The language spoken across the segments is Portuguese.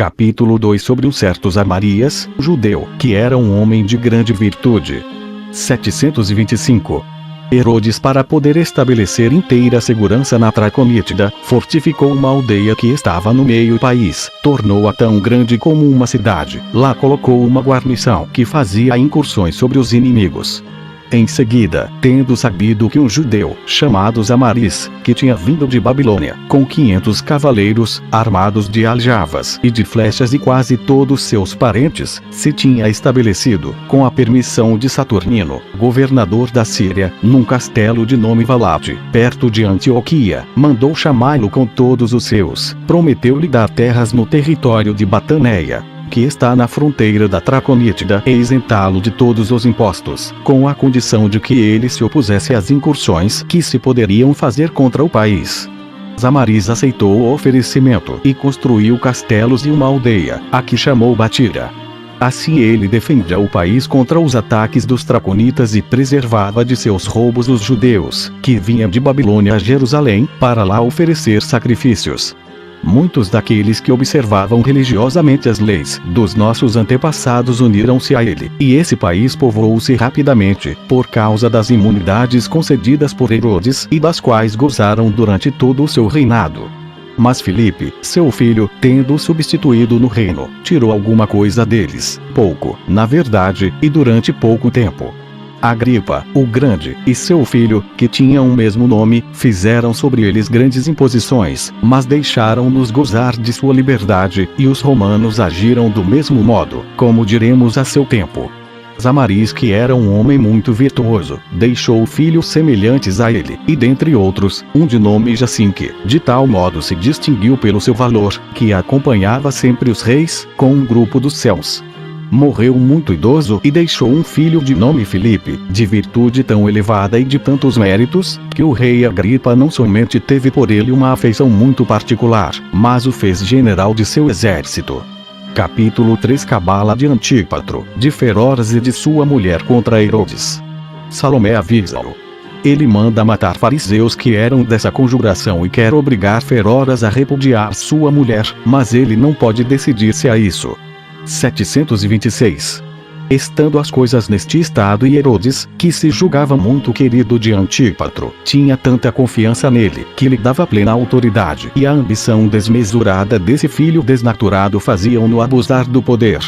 Capítulo 2 Sobre um certo Zamarias, judeu, que era um homem de grande virtude. 725. Herodes, para poder estabelecer inteira segurança na Traconítida, fortificou uma aldeia que estava no meio do país, tornou-a tão grande como uma cidade. Lá colocou uma guarnição que fazia incursões sobre os inimigos. Em seguida, tendo sabido que um judeu, chamado Zamarias, que tinha vindo de Babilônia, com 500 cavaleiros, armados de aljavas e de flechas e quase todos seus parentes, se tinha estabelecido, com a permissão de Saturnino, governador da Síria, num castelo de nome Valate, perto de Antioquia, mandou chamá-lo com todos os seus, prometeu-lhe dar terras no território de Bataneia, que está na fronteira da Traconítida, e isentá-lo de todos os impostos, com a condição de que ele se opusesse às incursões que se poderiam fazer contra o país. Zamarias aceitou o oferecimento e construiu castelos e uma aldeia, a que chamou Batira. Assim ele defendia o país contra os ataques dos Traconitas e preservava de seus roubos os judeus, que vinham de Babilônia a Jerusalém, para lá oferecer sacrifícios. Muitos daqueles que observavam religiosamente as leis dos nossos antepassados uniram-se a ele, e esse país povoou-se rapidamente, por causa das imunidades concedidas por Herodes e das quais gozaram durante todo o seu reinado. Mas Filipe, seu filho, tendo substituído no reino, tirou alguma coisa deles, pouco, na verdade, e durante pouco tempo. Agripa, o Grande, e seu filho, que tinham o mesmo nome, fizeram sobre eles grandes imposições, mas deixaram-nos gozar de sua liberdade, e os romanos agiram do mesmo modo, como diremos a seu tempo. Zamarias, que era um homem muito virtuoso, deixou filhos semelhantes a ele, e dentre outros, um de nome Jacinque, de tal modo se distinguiu pelo seu valor, que acompanhava sempre os reis, com um grupo dos céus. Morreu muito idoso e deixou um filho de nome Filipe, de virtude tão elevada e de tantos méritos, que o rei Agripa não somente teve por ele uma afeição muito particular, mas o fez general de seu exército. Capítulo 3 Cabala de Antípatro, de Feroras e de sua mulher contra Herodes. Salomé avisa-o. Ele manda matar fariseus que eram dessa conjuração e quer obrigar Feroras a repudiar sua mulher, mas ele não pode decidir-se a isso. 726. Estando as coisas neste estado, e Herodes, que se julgava muito querido de Antípatro, tinha tanta confiança nele, que lhe dava plena autoridade, e a ambição desmesurada desse filho desnaturado faziam-no abusar do poder.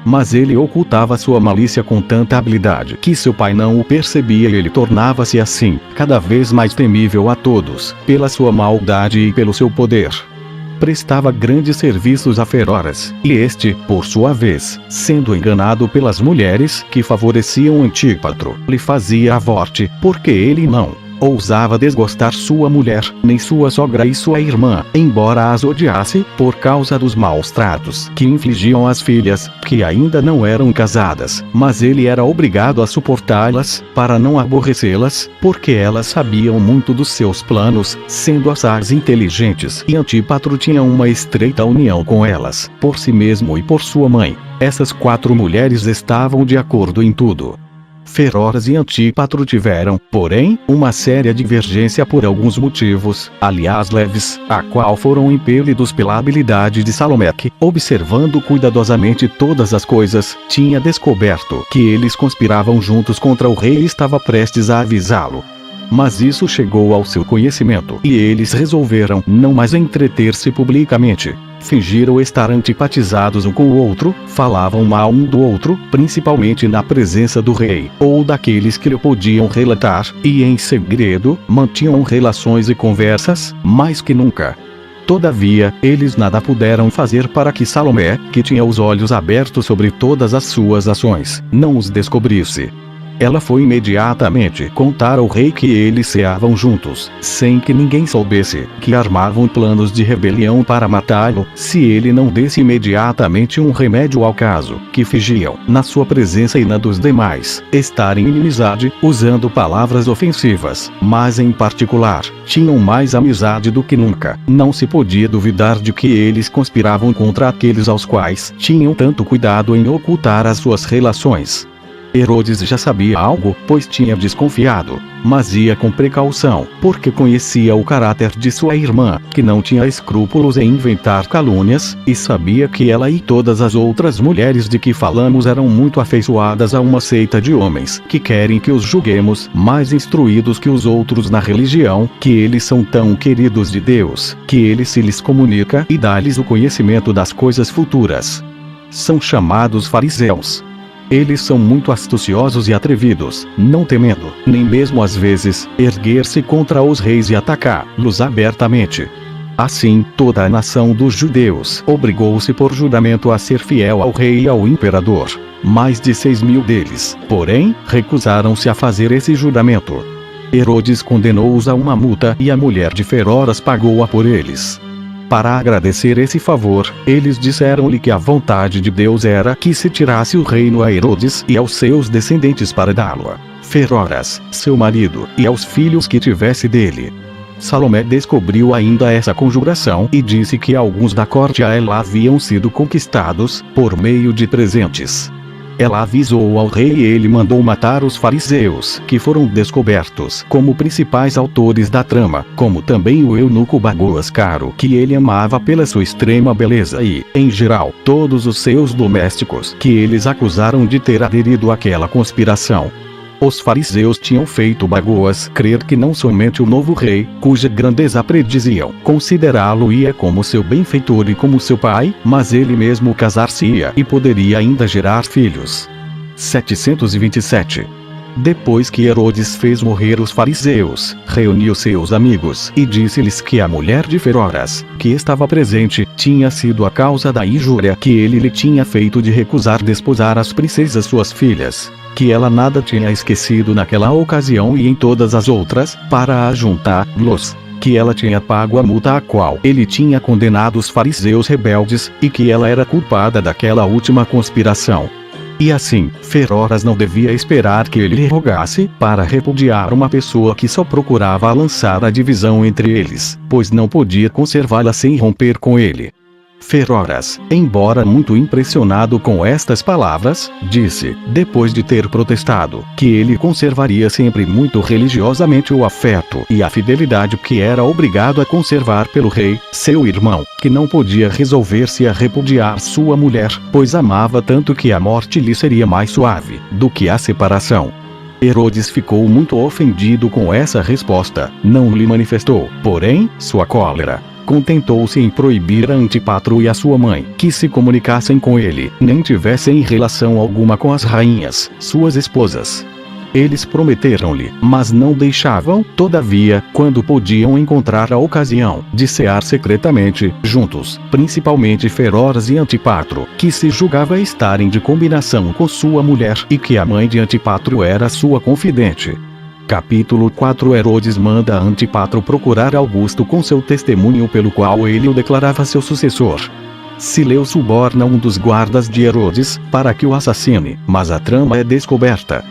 Mas ele ocultava sua malícia com tanta habilidade que seu pai não o percebia, e ele tornava-se assim, cada vez mais temível a todos, pela sua maldade e pelo seu poder. Prestava grandes serviços a Feroras, e este, por sua vez, sendo enganado pelas mulheres que favoreciam Antípatro, lhe fazia a vorte, porque ele não ousava desgostar sua mulher, nem sua sogra e sua irmã, embora as odiasse, por causa dos maus tratos que infligiam às filhas, que ainda não eram casadas, mas ele era obrigado a suportá-las, para não aborrecê-las, porque elas sabiam muito dos seus planos, sendo assaz inteligentes, e Antípatro tinha uma estreita união com elas, por si mesmo e por sua mãe. Essas 4 mulheres estavam de acordo em tudo. Feroras e Antípatro tiveram, porém, uma séria divergência por alguns motivos, aliás leves, a qual foram impelidos pela habilidade de Salomé, que, observando cuidadosamente todas as coisas, tinha descoberto que eles conspiravam juntos contra o rei e estava prestes a avisá-lo. Mas isso chegou ao seu conhecimento, e eles resolveram não mais entreter-se publicamente. Fingiram estar antipatizados um com o outro, falavam mal um do outro, principalmente na presença do rei, ou daqueles que lhe podiam relatar, e em segredo, mantinham relações e conversas, mais que nunca. Todavia, eles nada puderam fazer para que Salomé, que tinha os olhos abertos sobre todas as suas ações, não os descobrisse. Ela foi imediatamente contar ao rei que eles ceavam juntos, sem que ninguém soubesse, que armavam planos de rebelião para matá-lo, se ele não desse imediatamente um remédio ao caso, que fingiam, na sua presença e na dos demais, estar em inimizade, usando palavras ofensivas, mas em particular, tinham mais amizade do que nunca. Não se podia duvidar de que eles conspiravam contra aqueles aos quais tinham tanto cuidado em ocultar as suas relações. Herodes já sabia algo, pois tinha desconfiado, mas ia com precaução, porque conhecia o caráter de sua irmã, que não tinha escrúpulos em inventar calúnias, e sabia que ela e todas as outras mulheres de que falamos eram muito afeiçoadas a uma seita de homens que querem que os julguemos mais instruídos que os outros na religião, que eles são tão queridos de Deus, que ele se lhes comunica e dá-lhes o conhecimento das coisas futuras. São chamados fariseus. Eles são muito astuciosos e atrevidos, não temendo, nem mesmo às vezes, erguer-se contra os reis e atacá-los abertamente. Assim, toda a nação dos judeus obrigou-se por juramento a ser fiel ao rei e ao imperador. Mais de 6.000 deles, porém, recusaram-se a fazer esse juramento. Herodes condenou-os a uma multa e a mulher de Feroras pagou-a por eles. Para agradecer esse favor, eles disseram-lhe que a vontade de Deus era que se tirasse o reino a Herodes e aos seus descendentes para dá-lo a Feroras, seu marido, e aos filhos que tivesse dele. Salomé descobriu ainda essa conjuração e disse que alguns da corte a ela haviam sido conquistados, por meio de presentes. Ela avisou ao rei e ele mandou matar os fariseus, que foram descobertos como principais autores da trama, como também o eunuco Bagoas Caro, que ele amava pela sua extrema beleza e, em geral, todos os seus domésticos, que eles acusaram de ter aderido àquela conspiração. Os fariseus tinham feito Bagoas crer que não somente o novo rei, cuja grandeza prediziam, considerá-lo-ia como seu benfeitor e como seu pai, mas ele mesmo casar-se-ia e poderia ainda gerar filhos. 727. Depois que Herodes fez morrer os fariseus, reuniu seus amigos e disse-lhes que a mulher de Feroras, que estava presente, tinha sido a causa da injúria que ele lhe tinha feito de recusar desposar as princesas suas filhas, que ela nada tinha esquecido naquela ocasião e em todas as outras, para ajuntá-los, que ela tinha pago a multa a qual ele tinha condenado os fariseus rebeldes, e que ela era culpada daquela última conspiração. E assim, Feroras não devia esperar que ele lhe rogasse para repudiar uma pessoa que só procurava lançar a divisão entre eles, pois não podia conservá-la sem romper com ele. Feroras, embora muito impressionado com estas palavras, disse, depois de ter protestado, que ele conservaria sempre muito religiosamente o afeto e a fidelidade que era obrigado a conservar pelo rei, seu irmão, que não podia resolver-se a repudiar sua mulher, pois amava tanto que a morte lhe seria mais suave do que a separação. Herodes ficou muito ofendido com essa resposta, não lhe manifestou, porém, sua cólera. Contentou-se em proibir a Antípatro e a sua mãe que se comunicassem com ele, nem tivessem relação alguma com as rainhas, suas esposas. Eles prometeram-lhe, mas não deixavam, todavia, quando podiam encontrar a ocasião, de cear secretamente, juntos, principalmente Feroras e Antípatro, que se julgava estarem de combinação com sua mulher e que a mãe de Antípatro era sua confidente. Capítulo 4. Herodes manda Antípatro procurar Augusto com seu testemunho pelo qual ele o declarava seu sucessor. Sileu suborna um dos guardas de Herodes para que o assassine, mas a trama é descoberta.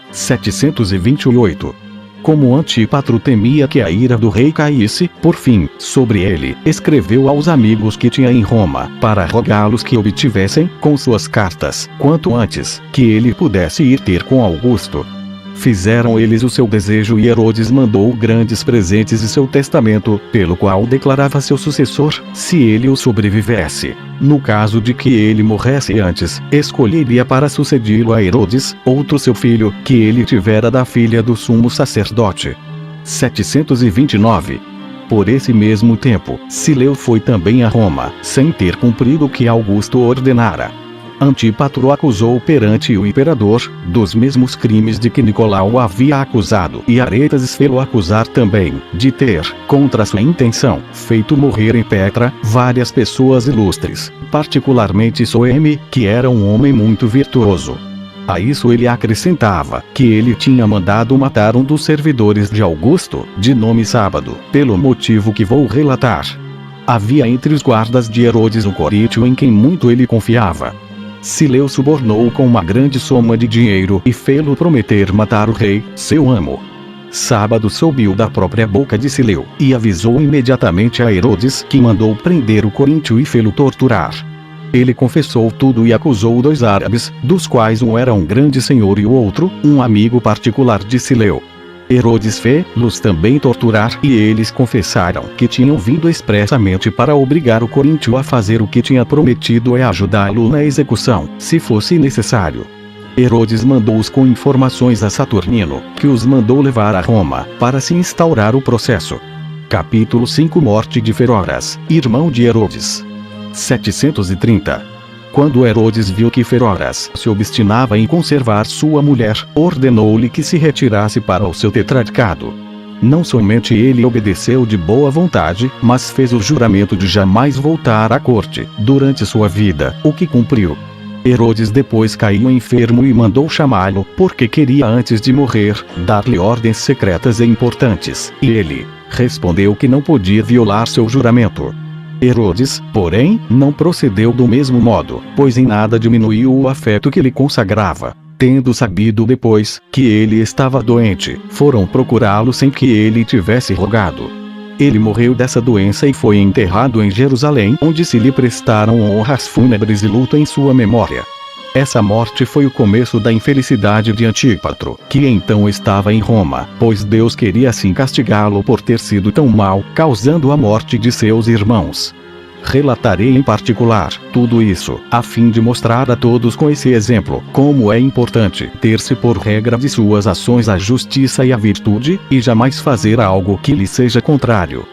728. Como Antípatro temia que a ira do rei caísse, por fim, sobre ele, escreveu aos amigos que tinha em Roma, para rogá-los que obtivessem, com suas cartas, quanto antes, que ele pudesse ir ter com Augusto. Fizeram eles o seu desejo e Herodes mandou grandes presentes e seu testamento, pelo qual declarava seu sucessor, se ele o sobrevivesse. No caso de que ele morresse antes, escolheria para sucedi-lo a Herodes, outro seu filho, que ele tivera da filha do sumo sacerdote. 729. Por esse mesmo tempo, Sileu foi também a Roma, sem ter cumprido o que Augusto ordenara. Antípatro acusou perante o imperador, dos mesmos crimes de que Nicolau o havia acusado, e Aretas fê-lo acusar também, de ter, contra sua intenção, feito morrer em Petra, várias pessoas ilustres, particularmente Soeme, que era um homem muito virtuoso. A isso ele acrescentava, que ele tinha mandado matar um dos servidores de Augusto, de nome Sábado, pelo motivo que vou relatar. Havia entre os guardas de Herodes um corítio em quem muito ele confiava. Sileu subornou-o com uma grande soma de dinheiro e fê-lo prometer matar o rei, seu amo. Sábado subiu da própria boca de Sileu, e avisou imediatamente a Herodes, que mandou prender o corítio e fê-lo torturar. Ele confessou tudo e acusou 2 árabes, dos quais um era um grande senhor e o outro, um amigo particular de Sileu. Herodes fez-los também torturar e eles confessaram que tinham vindo expressamente para obrigar o coríntio a fazer o que tinha prometido e ajudá-lo na execução, se fosse necessário. Herodes mandou-os com informações a Saturnino, que os mandou levar a Roma, para se instaurar o processo. Capítulo 5 Morte de Feroras, irmão de Herodes. 730. Quando Herodes viu que Feroras se obstinava em conservar sua mulher, ordenou-lhe que se retirasse para o seu tetrarcado. Não somente ele obedeceu de boa vontade, mas fez o juramento de jamais voltar à corte, durante sua vida, o que cumpriu. Herodes depois caiu enfermo e mandou chamá-lo, porque queria antes de morrer, dar-lhe ordens secretas e importantes, e ele respondeu que não podia violar seu juramento. Herodes, porém, não procedeu do mesmo modo, pois em nada diminuiu o afeto que lhe consagrava. Tendo sabido depois que ele estava doente, foram procurá-lo sem que ele tivesse rogado. Ele morreu dessa doença e foi enterrado em Jerusalém, onde se lhe prestaram honras fúnebres e luto em sua memória. Essa morte foi o começo da infelicidade de Antípatro, que então estava em Roma, pois Deus queria assim castigá-lo por ter sido tão mau, causando a morte de seus irmãos. Relatarei em particular tudo isso, a fim de mostrar a todos com esse exemplo como é importante ter-se por regra de suas ações a justiça e a virtude, e jamais fazer algo que lhe seja contrário.